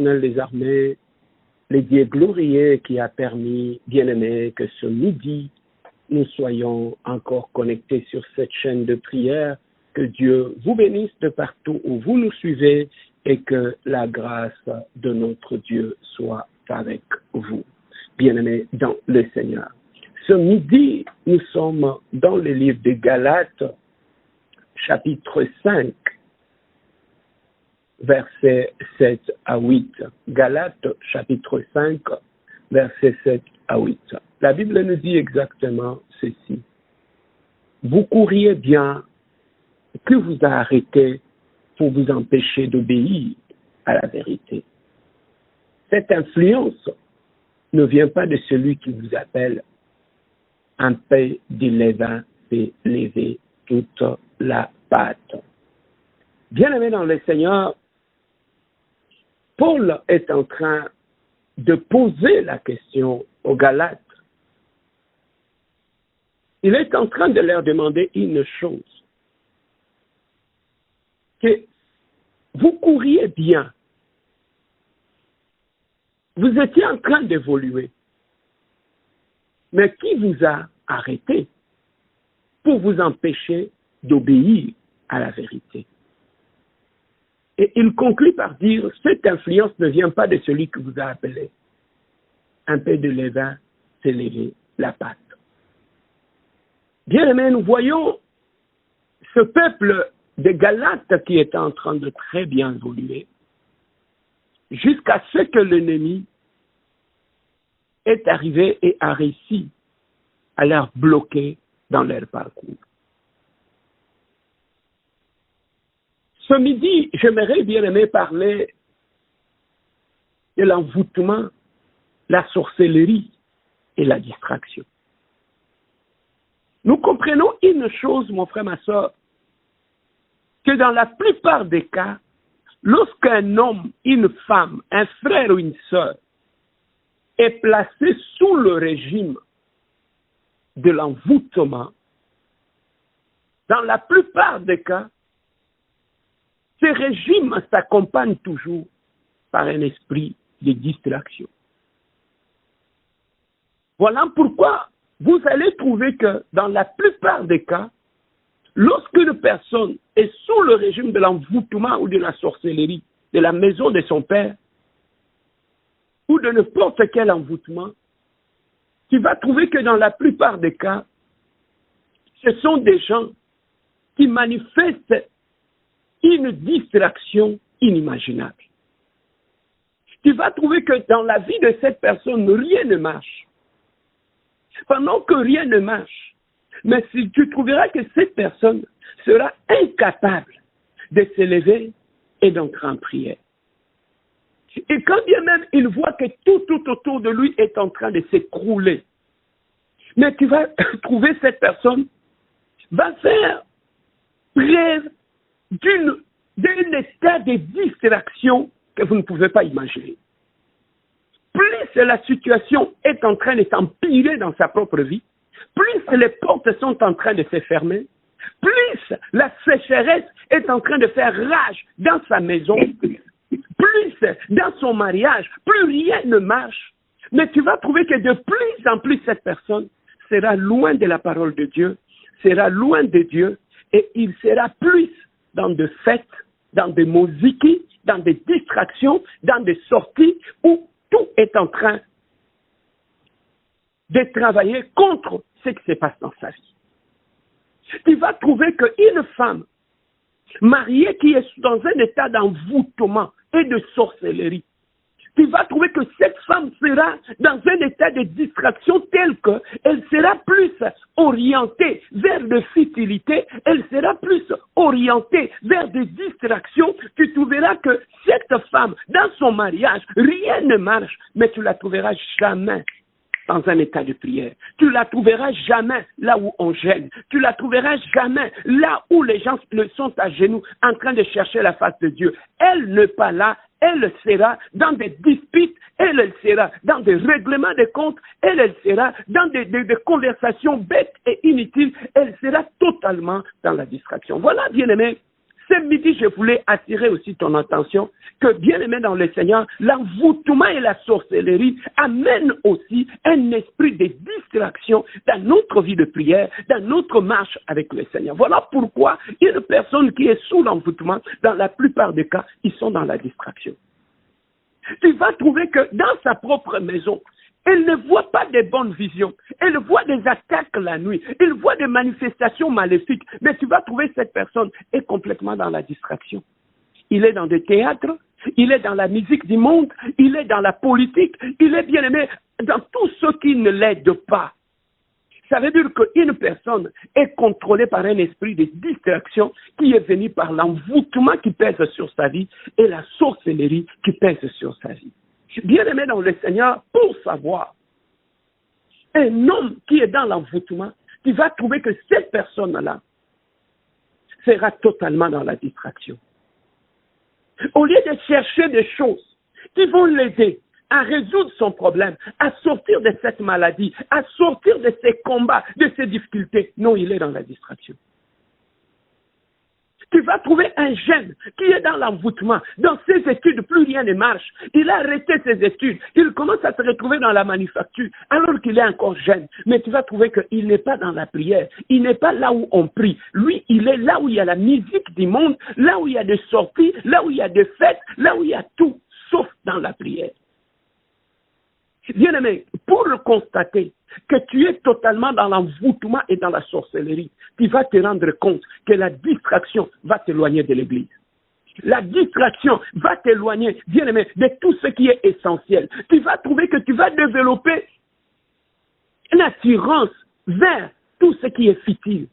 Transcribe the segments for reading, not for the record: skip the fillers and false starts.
l'Éternel des armées, le Dieu glorieux qui a permis, bien-aimés, que ce midi, nous soyons encore connectés sur cette chaîne de prière. Que Dieu vous bénisse de partout où vous nous suivez et que la grâce de notre Dieu soit avec vous, bien-aimés dans le Seigneur. Ce midi, nous sommes dans le livre de Galates, chapitre 5, versets 7 à 8. Galates, chapitre 5, versets 7 à 8. La Bible nous dit exactement ceci. Vous courriez bien, que vous a arrêté pour vous empêcher d'obéir à la vérité. Cette influence ne vient pas de celui qui vous appelle. Un peu de levain fait lever toute la pâte. Bien-aimé dans le Seigneur, Paul est en train de poser la question aux Galates. Il est en train de leur demander une chose. Que vous couriez bien. Vous étiez en train d'évoluer. Mais qui vous a arrêté pour vous empêcher d'obéir à la vérité? Et il conclut par dire, cette influence ne vient pas de celui qui vous a appelé. Un peu de levain fait lever la pâte. Bien aimé, nous voyons ce peuple des Galates qui est en train de très bien évoluer jusqu'à ce que l'ennemi est arrivé et a réussi à leur bloquer dans leur parcours. Ce midi, j'aimerais bien aimer parler de l'envoûtement, la sorcellerie et la distraction. Nous comprenons une chose, mon frère, ma soeur, que dans la plupart des cas, lorsqu'un homme, une femme, un frère ou une sœur est placé sous le régime de l'envoûtement, dans la plupart des cas, ce régime s'accompagne toujours par un esprit de distraction. Voilà pourquoi vous allez trouver que dans la plupart des cas, lorsqu'une personne est sous le régime de l'envoûtement ou de la sorcellerie, de la maison de son père, ou de n'importe quel envoûtement, tu vas trouver que dans la plupart des cas, ce sont des gens qui manifestent une distraction inimaginable. Tu vas trouver que dans la vie de cette personne, rien ne marche. Pendant que rien ne marche, mais si tu trouveras que cette personne sera incapable de se lever et d'entrer en prière. Et quand bien même il voit que tout autour de lui est en train de s'écrouler, mais tu vas trouver cette personne va faire preuve d'un état de distraction que vous ne pouvez pas imaginer. Plus la situation est en train de s'empirer dans sa propre vie, plus les portes sont en train de se fermer, plus la sécheresse est en train de faire rage dans sa maison, plus dans son mariage, plus rien ne marche. Mais tu vas trouver que de plus en plus cette personne sera loin de la parole de Dieu, sera loin de Dieu, et il sera plus dans des fêtes, dans des musiques, dans des distractions, dans des sorties où tout est en train de travailler contre ce qui se passe dans sa vie. Tu vas trouver qu'une femme mariée qui est dans un état d'envoûtement et de sorcellerie, tu vas trouver que cette femme sera dans un état de distraction tel qu'elle sera plus orientée vers de futilité, elle sera plus orientée vers des distractions. Tu trouveras que cette femme, dans son mariage, rien ne marche, mais tu la trouveras jamais dans un état de prière. Tu la trouveras jamais là où on gêne. Tu la trouveras jamais là où les gens sont à genoux en train de chercher la face de Dieu. Elle n'est pas là. Elle sera dans des disputes, elle sera dans des règlements de comptes, elle sera dans des conversations bêtes et inutiles, elle sera totalement dans la distraction. Voilà, bien-aimés, Ce midi, je voulais attirer aussi ton attention que, bien aimé dans le Seigneur, l'envoûtement et la sorcellerie amènent aussi un esprit de distraction dans notre vie de prière, dans notre marche avec le Seigneur. Voilà pourquoi une personne qui est sous l'envoûtement, dans la plupart des cas, ils sont dans la distraction. Tu vas trouver que dans sa propre maison, elle ne voit pas de bonnes visions. Elle voit des attaques la nuit. Elle voit des manifestations maléfiques. Mais tu vas trouver cette personne est complètement dans la distraction. Il est dans des théâtres, il est dans la musique du monde, il est dans la politique, il est bien aimé dans tout ce qui ne l'aide pas. Ça veut dire qu'une personne est contrôlée par un esprit de distraction qui est venu par l'envoûtement qui pèse sur sa vie et la sorcellerie qui pèse sur sa vie. Bien-aimé dans le Seigneur, pour savoir, un homme qui est dans l'envoûtement, tu vas trouver que cette personne-là sera totalement dans la distraction. Au lieu de chercher des choses qui vont l'aider à résoudre son problème, à sortir de cette maladie, à sortir de ses combats, de ses difficultés, non, il est dans la distraction. Tu vas trouver un jeune qui est dans l'envoûtement. Dans ses études, plus rien ne marche. Il a arrêté ses études. Il commence à se retrouver dans la manufacture alors qu'il est encore jeune. Mais tu vas trouver qu'il n'est pas dans la prière. Il n'est pas là où on prie. Lui, il est là où il y a la musique du monde, là où il y a des sorties, là où il y a des fêtes, là où il y a tout, sauf dans la prière. Bien-aimé, pour le constater que tu es totalement dans l'envoûtement et dans la sorcellerie, tu vas te rendre compte que la distraction va t'éloigner de l'Église. La distraction va t'éloigner, bien-aimé, de tout ce qui est essentiel. Tu vas trouver que tu vas développer une attirance vers tout ce qui est futile.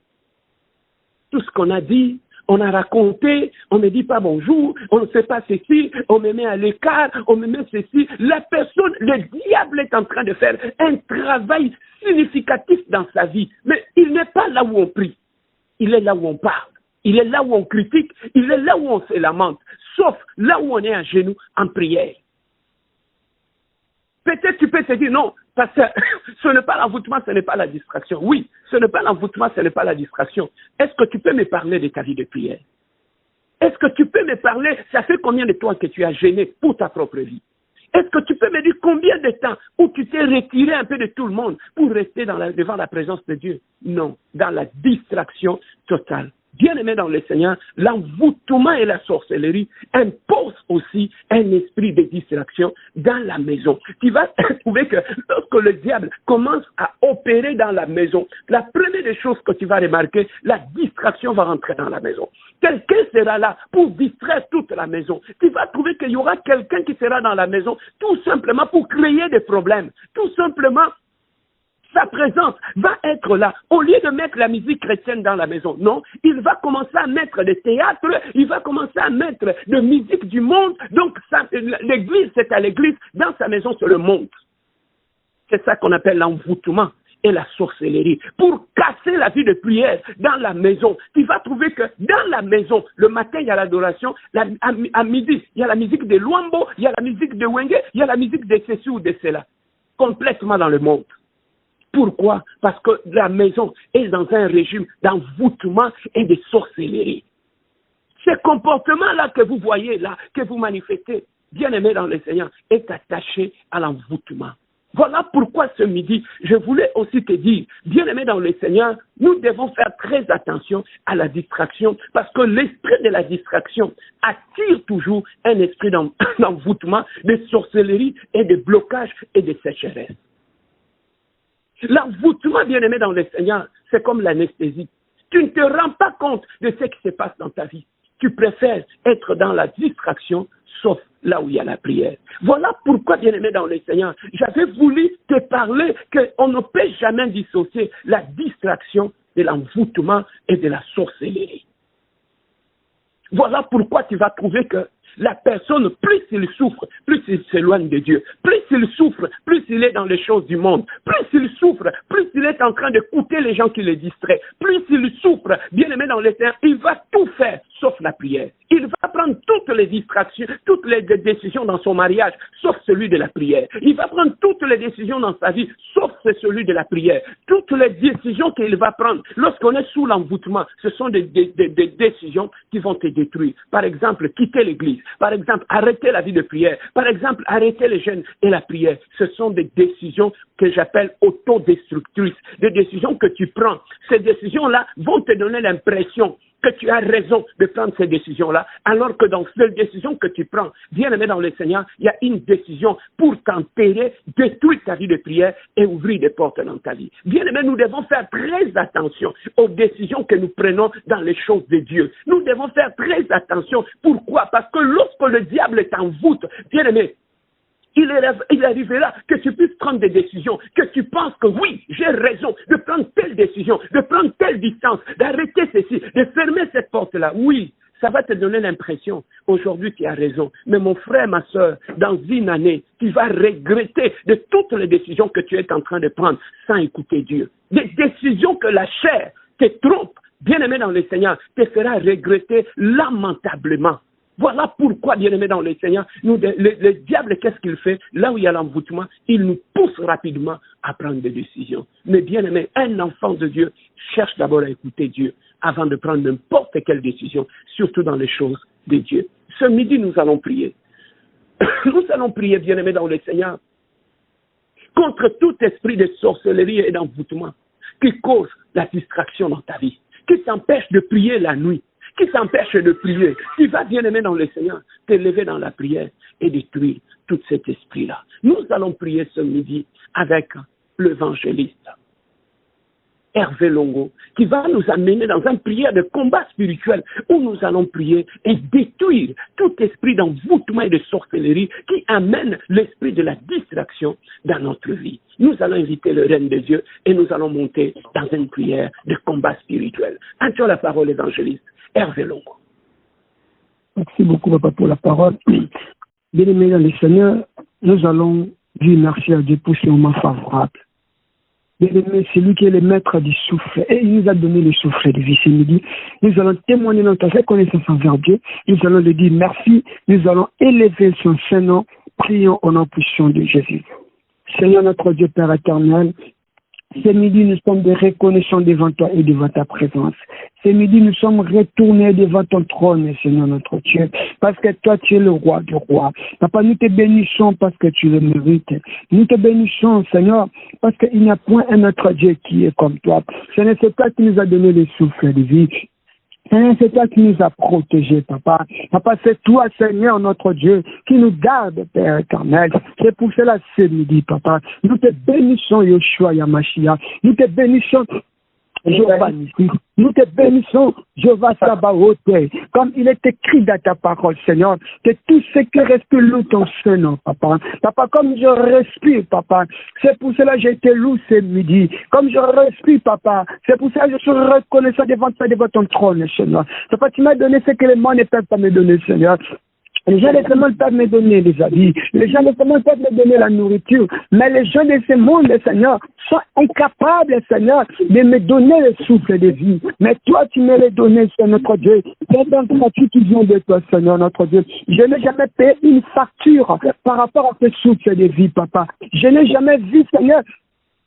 Tout ce qu'on a dit, on a raconté, on ne dit pas bonjour, on ne sait pas ceci, on me met à l'écart, on me met ceci. La personne, le diable est en train de faire un travail significatif dans sa vie. Mais il n'est pas là où on prie. Il est là où on parle. Il est là où on critique. Il est là où on se lamente. Sauf là où on est à genoux en prière. Peut-être tu peux te dire non, parce que ce n'est pas l'envoûtement, ce n'est pas la distraction. Oui, ce n'est pas l'envoûtement, ce n'est pas la distraction. Est-ce que tu peux me parler de ta vie de prière? Est-ce que tu peux me parler, ça fait combien de temps que tu as gêné pour ta propre vie? Est-ce que tu peux me dire combien de temps où tu t'es retiré un peu de tout le monde pour rester devant la présence de Dieu? Non, dans la distraction totale. Bien-aimé dans le Seigneur, l'envoûtement et la sorcellerie imposent aussi un esprit de distraction dans la maison. Tu vas trouver que lorsque le diable commence à opérer dans la maison, la première des choses que tu vas remarquer, la distraction va rentrer dans la maison. Quelqu'un sera là pour distraire toute la maison. Tu vas trouver qu'il y aura quelqu'un qui sera dans la maison tout simplement pour créer des problèmes, tout simplement. Sa présence va être là. Au lieu de mettre la musique chrétienne dans la maison, non, il va commencer à mettre des théâtres, il va commencer à mettre de musique du monde. Donc, l'église, c'est à l'église, dans sa maison, c'est le monde. C'est ça qu'on appelle l'envoûtement et la sorcellerie. Pour casser la vie de prière dans la maison, tu vas trouver que dans la maison, le matin, il y a l'adoration, à midi, il y a la musique de Luambo, il y a la musique de Wenge, il y a la musique de ceci ou de cela. Complètement dans le monde. Pourquoi? Parce que la maison est dans un régime d'envoûtement et de sorcellerie. Ce comportement-là que vous voyez là, que vous manifestez, bien-aimé dans le Seigneur, est attaché à l'envoûtement. Voilà pourquoi ce midi, je voulais aussi te dire, bien-aimé dans le Seigneur, nous devons faire très attention à la distraction, parce que l'esprit de la distraction attire toujours un esprit d'envoûtement, de sorcellerie et de blocage et de sécheresse. L'envoûtement, bien-aimé dans le Seigneur, c'est comme l'anesthésie. Tu ne te rends pas compte de ce qui se passe dans ta vie. Tu préfères être dans la distraction, sauf là où il y a la prière. Voilà pourquoi, bien-aimé dans le Seigneur, j'avais voulu te parler qu'on ne peut jamais dissocier la distraction de l'envoûtement et de la sorcellerie. Voilà pourquoi tu vas trouver que la personne, plus il souffre, plus il s'éloigne de Dieu. Plus il souffre, plus il est dans les choses du monde. Plus il souffre, plus il est en train d'écouter les gens qui le distraient. Plus il souffre, bien aimé dans les terres, il va tout faire, sauf la prière. Il va prendre toutes les distractions, toutes les décisions dans son mariage, sauf celui de la prière. Il va prendre toutes les décisions dans sa vie, sauf celui de la prière. Toutes les décisions qu'il va prendre, lorsqu'on est sous l'envoûtement, ce sont des décisions qui vont te détruire. Par exemple, quitter l'église. Par exemple, arrêter la vie de prière. Par exemple, arrêter les jeûnes et la prière. Ce sont des décisions que j'appelle autodestructrices. Des décisions que tu prends. Ces décisions-là vont te donner l'impression que tu as raison de prendre ces décisions-là, alors que dans ces décisions que tu prends, bien aimé dans le Seigneur, il y a une décision pour t'enterrer, détruire ta vie de prière et ouvrir des portes dans ta vie. Bien aimé, nous devons faire très attention aux décisions que nous prenons dans les choses de Dieu. Nous devons faire très attention. Pourquoi? Parce que lorsque le diable t'envoûte, bien aimé, il arrivera que tu puisses prendre des décisions, que tu penses que oui, j'ai raison de prendre telle décision, de prendre telle distance, d'arrêter ceci, de fermer cette porte-là. Oui, ça va te donner l'impression, aujourd'hui tu as raison, mais mon frère, ma soeur, dans une année, tu vas regretter de toutes les décisions que tu es en train de prendre sans écouter Dieu. Des décisions que la chair te trompe, bien aimé dans le Seigneur, te fera regretter lamentablement. Voilà pourquoi, bien-aimés dans le Seigneur, le diable, qu'est-ce qu'il fait? Là où il y a l'envoûtement, il nous pousse rapidement à prendre des décisions. Mais bien-aimés, un enfant de Dieu cherche d'abord à écouter Dieu avant de prendre n'importe quelle décision, surtout dans les choses de Dieu. Ce midi, nous allons prier. Nous allons prier, bien-aimés dans le Seigneur, contre tout esprit de sorcellerie et d'envoûtement qui cause la distraction dans ta vie, qui t'empêche de prier la nuit, qui s'empêche de prier. Tu vas, bien aimé dans le Seigneur, te lever dans la prière et détruire tout cet esprit-là. Nous allons prier ce midi avec l'évangéliste Hervé Longo, qui va nous amener dans une prière de combat spirituel où nous allons prier et détruire tout esprit d'envoûtement et de sorcellerie qui amène l'esprit de la distraction dans notre vie. Nous allons inviter le règne de Dieu et nous allons monter dans une prière de combat spirituel. Entends la parole, évangéliste Hervé Longo. Merci beaucoup, papa, pour la parole. Bien-aimés dans le Seigneur, nous allons dire merci à Dieu pour ce moment favorable. Bien-aimé, c'est lui qui est le maître du souffle. Et il nous a donné le souffle de vie ce midi. Nous allons témoigner notre reconnaissance envers Dieu. Nous allons lui dire merci. Nous allons élever son Saint-Nom. Prions au nom puissant de Jésus. Seigneur notre Dieu Père éternel, ce midi, nous sommes reconnaissants devant toi et devant ta présence. Ce midi, nous sommes retournés devant ton trône, Seigneur notre Dieu, parce que toi, tu es le roi du roi. Papa, nous te bénissons parce que tu le mérites. Nous te bénissons, Seigneur, parce qu'il n'y a point un autre Dieu qui est comme toi. Seigneur, c'est toi qui nous as donné le souffle de vie. Seigneur, c'est toi qui nous as protégés, papa. Papa, c'est toi, Seigneur, notre Dieu, qui nous garde, Père éternel. C'est pour cela, ce midi, papa. Nous te bénissons, Yeshua Yamashia. Nous te bénissons, Jéhovah Nissi. Nous te bénissons, Jéhovah Sabaoth, comme il est écrit dans ta parole, Seigneur, que tout ce qui respire loue ton Saint-Nom, papa. Papa, comme je respire, papa, c'est pour cela que j'ai été loué ce midi. Comme je respire, papa, c'est pour cela que je suis reconnaissant devant toi, devant ton trône, Seigneur. Papa, tu m'as donné ce que les mains ne peuvent pas me donner, Seigneur. Les gens de ce monde peuvent me donner les habits. Les gens de ce monde peuvent me donner la nourriture. Mais les gens de ce monde, Seigneur, sont incapables, Seigneur, de me donner le souffle de vie. Mais toi, tu me l'as donné, Seigneur notre Dieu. C'est un gratuit qui vient de toi, Seigneur notre Dieu. Je n'ai jamais payé une facture par rapport à ce souffle de vie, papa. Je n'ai jamais vu, Seigneur,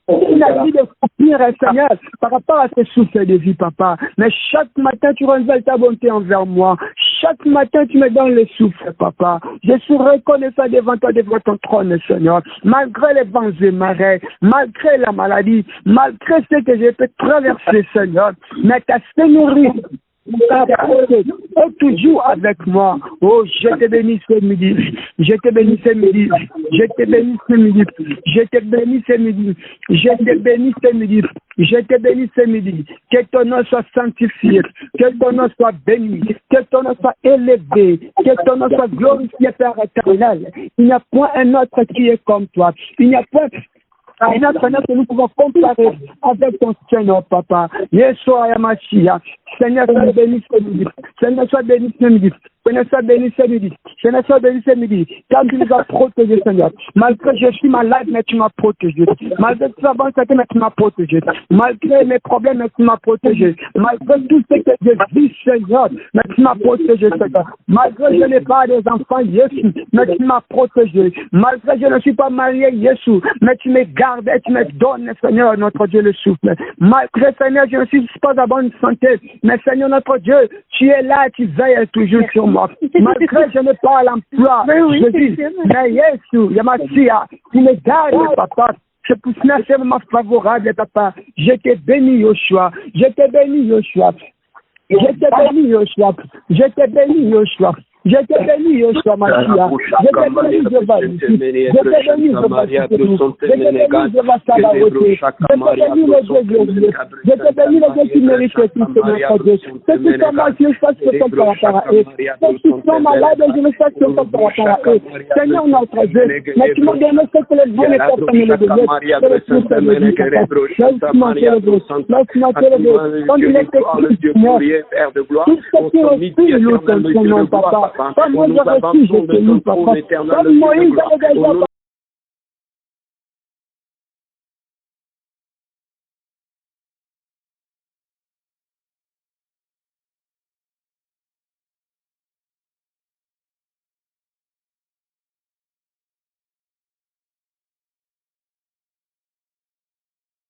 une vie de soupir, Seigneur, par rapport à ce souffle de vie, papa. Mais chaque matin, tu renouvelles ta bonté envers moi. Chaque matin, tu me donnes le souffle, papa. Je suis reconnaissant devant toi, devant ton trône, Seigneur. Malgré les vents et marées, malgré la maladie, malgré ce que j'ai pu traverser, Seigneur. Mais ta Seigneurie est toujours avec moi. Oh, je te bénis ce midi. Je te bénis ce midi. Je te bénis ce midi. Je te bénis ce midi. Je te bénis ce midi. Je te bénis ce midi. Que ton nom soit sanctifié. Que ton nom soit béni. Que ton nom soit élevé. Que ton nom soit glorifié, Père éternel. Il n'y a point un autre qui est comme toi. Il n'y a point un autre que nous pouvons comparer avec ton Seigneur, papa. Yeshua Yamashia. Seigneur, sois béni ce midi. Seigneur, sois béni ce midi. Seigneur, sois béni ce midi. Seigneur, sois béni ce midi. Quand tu nous as protégés, Seigneur. Malgré que je suis malade, mais tu m'as protégé. Malgré que tu as bonne santé, mais tu m'as protégé. Malgré mes problèmes, mais tu m'as protégé. Malgré tout ce que je vis, Seigneur, mais tu m'as protégé, Seigneur. Malgré que je n'ai pas des enfants, Jésus, mais tu m'as protégé. Malgré que je ne suis pas marié, Jésus, mais tu me gardes et tu me donnes, Seigneur, notre Dieu, le souffle. Malgré, Seigneur, je ne suis pas en bonne santé, mais Seigneur, notre Dieu, tu es là, tu veilles toujours sur moi. Malgré que je n'ai pas l'emploi, je dis, mais Jésus, Yamasia, tu me gardes, papa. Je pousse un moment favorable, papa. Je te bénis, Yoshua. Je te bénis, Yoshua. Je te bénis, Yoshua. Je te bénis, Yoshua. Je te bénis, Yoshua, Masia. Je te bénis, Jéhovah. Je te bénis, Jéhovah. Je te bénis, Jéhovah Sabaoté. Je te bénis, le Dieu glorieux. Je te bénis, le Dieu qui mérite tout, Seigneur Dieu. Ceux qui sont malades, je fasse ce qu'on par rapport à eux. Ceux qui sont malades, je me fasse ce qu'on par rapport à eux. Seigneur, notre Dieu, mais tu m'as donné ce que les bons ne peuvent pas me le donner. C'est le Christ de Dieu, papa. Laisse-moi te le dire. Laisse-moi te le dire. Quand il était Christ, Seigneur, tout ce qui est plus lourd, Seigneur, papa. Comme moi, j'aurais pu, je te loue, papa. Comme Moïse avait déjà